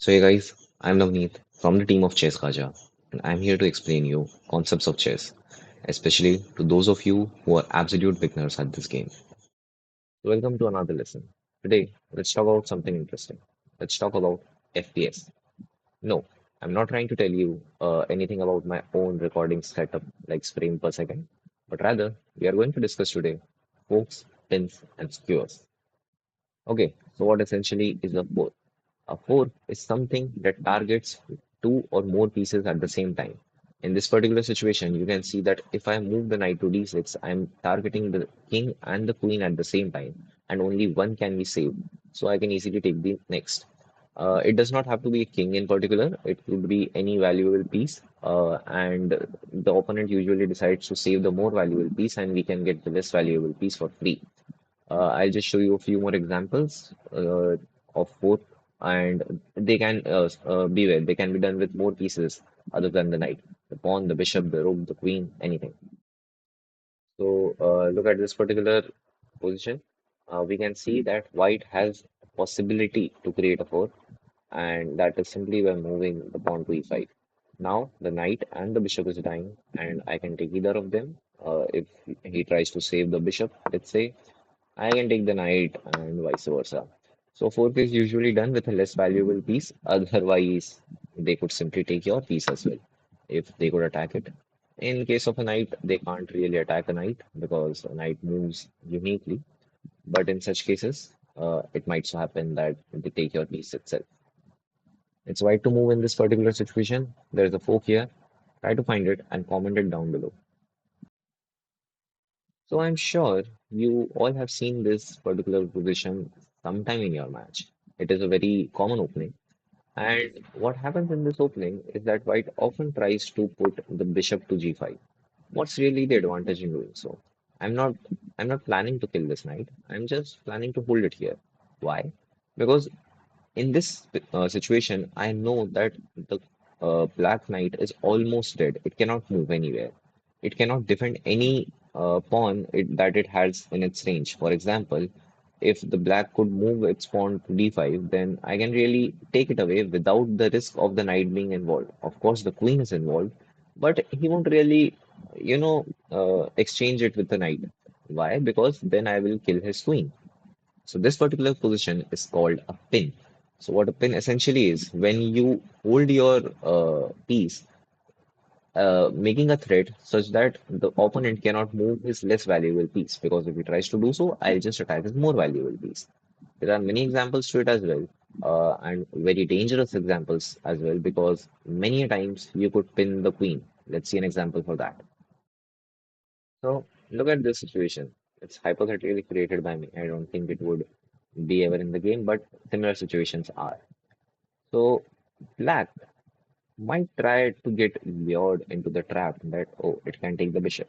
So hey guys, I'm Navneet from the team of Chess Gaja, and I'm here to explain you concepts of chess, especially to those of you who are absolute beginners at this game. So welcome to another lesson. Today, let's talk about something interesting. Let's talk about FPS. No, I'm not trying to tell you anything about my own recording setup like frame per second, but rather we are going to discuss today forks, pins, and skewers. Okay, so what essentially is a fork? A fork is something that targets two or more pieces at the same time. In this particular situation, you can see that if I move the knight to d6, I'm targeting the king and the queen at the same time, and only one can be saved. So I can easily take the next. It does not have to be a king in particular. It could be any valuable piece, and the opponent usually decides to save the more valuable piece, and we can get the less valuable piece for free. I'll just show you a few more examples of both, and they can beware. They can be done with more pieces other than the knight, the pawn, the bishop, the rook, the queen, anything. So look at this particular position. We can see that white has a possibility to create a fourth, and that is simply by moving the pawn to e5. Now the knight and the bishop is dying, and I can take either of them. If he tries to save the bishop, let's say, I can take the knight and vice versa. So fork is usually done with a less valuable piece. Otherwise, they could simply take your piece as well if they could attack it. In case of a knight, they can't really attack a knight because a knight moves uniquely. But in such cases, it might so happen that they take your piece itself. It's right to move in this particular situation. There is a fork here. Try to find it and comment it down below. So I'm sure you all have seen this particular position sometime in your match. It is a very common opening. And what happens in this opening is that white often tries to put the bishop to g5. What's really the advantage in doing so? I'm not I'm not planning to kill this knight. I'm just planning to hold it here. Why? Because in this situation, I know that the Black Knight is almost dead. It cannot move anywhere. It cannot defend any that it has in its range. For example, if the black could move its pawn to d5, then I can really take it away without the risk of the knight being involved. Of course, the queen is involved, but he won't really, exchange it with the knight. Why? Because then I will kill his queen. So this particular position is called a pin. So what a pin essentially is, when you hold your piece, making a threat such that the opponent cannot move his less valuable piece. Because if he tries to do so, I'll just attack his more valuable piece. There are many examples to it as well, and very dangerous examples as well, because many a times you could pin the queen. Let's see an example for that. So look at this situation. It's hypothetically created by me. I don't think it would be ever in the game, but similar situations are. So black might try to get lured into the trap that, oh, it can take the bishop,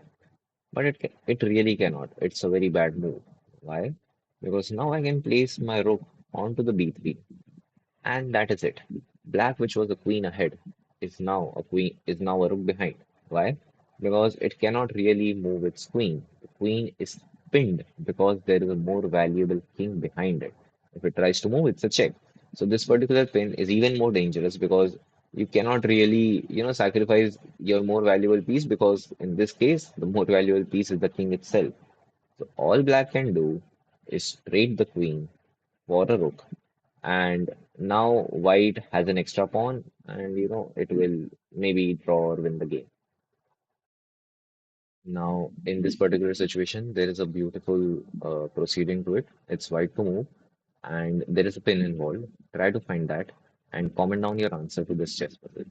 but it really cannot. It's a very bad move. Why? Because now I can place my rook onto the b3, and that is it. Black, which was a queen ahead, is now a rook behind. Why? Because it cannot really move its queen. The queen is pinned because there is a more valuable king behind it. If it tries to move, it's a check. So this particular pin is even more dangerous because you cannot really, sacrifice your more valuable piece, because in this case, the more valuable piece is the king itself. So all black can do is trade the queen for a rook, and now white has an extra pawn, and it will maybe draw or win the game. Now in this particular situation, there is a beautiful proceeding to it. It's white to move, and there is a pin involved. Try to find that and comment down your answer to this chess puzzle.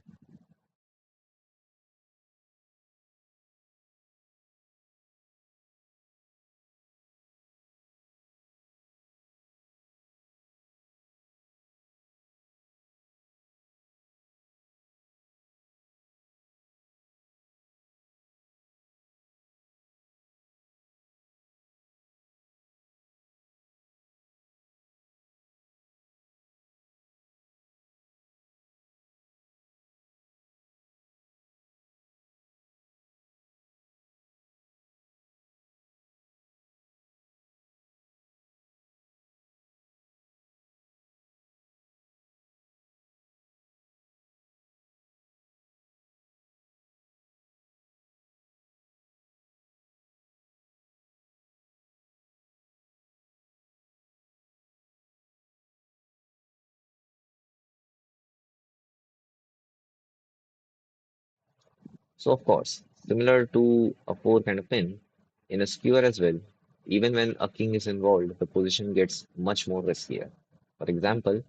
So of course, similar to a four kind of pin, in a skewer as well, even when a king is involved, the position gets much more riskier. For example,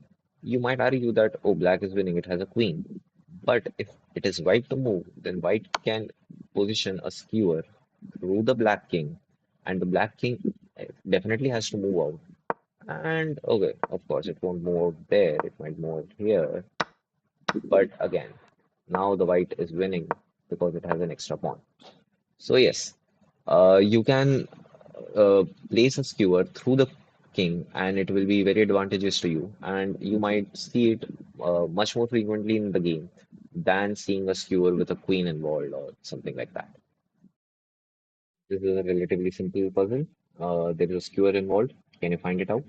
you might argue that, oh, black is winning, it has a queen. But if it is white to move, then white can position a skewer through the black king, and the black king definitely has to move out. And okay, of course, it won't move out there, it might move out here. But again, now the white is winning because it has an extra pawn. So yes, you can place a skewer through the king, and it will be very advantageous to you. And you might see it much more frequently in the game than seeing a skewer with a queen involved or something like that. This is a relatively simple puzzle. There is a skewer involved. Can you find it out?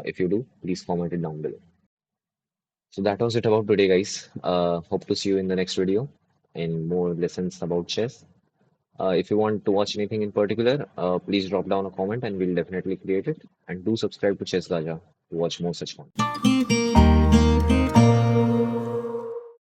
If you do, please comment it down below. So that was it about today, guys. Hope to see you in the next video in more lessons about chess. If you want to watch anything in particular, please drop down a comment and we'll definitely create it. And do subscribe to Chess Gaja to watch more such content.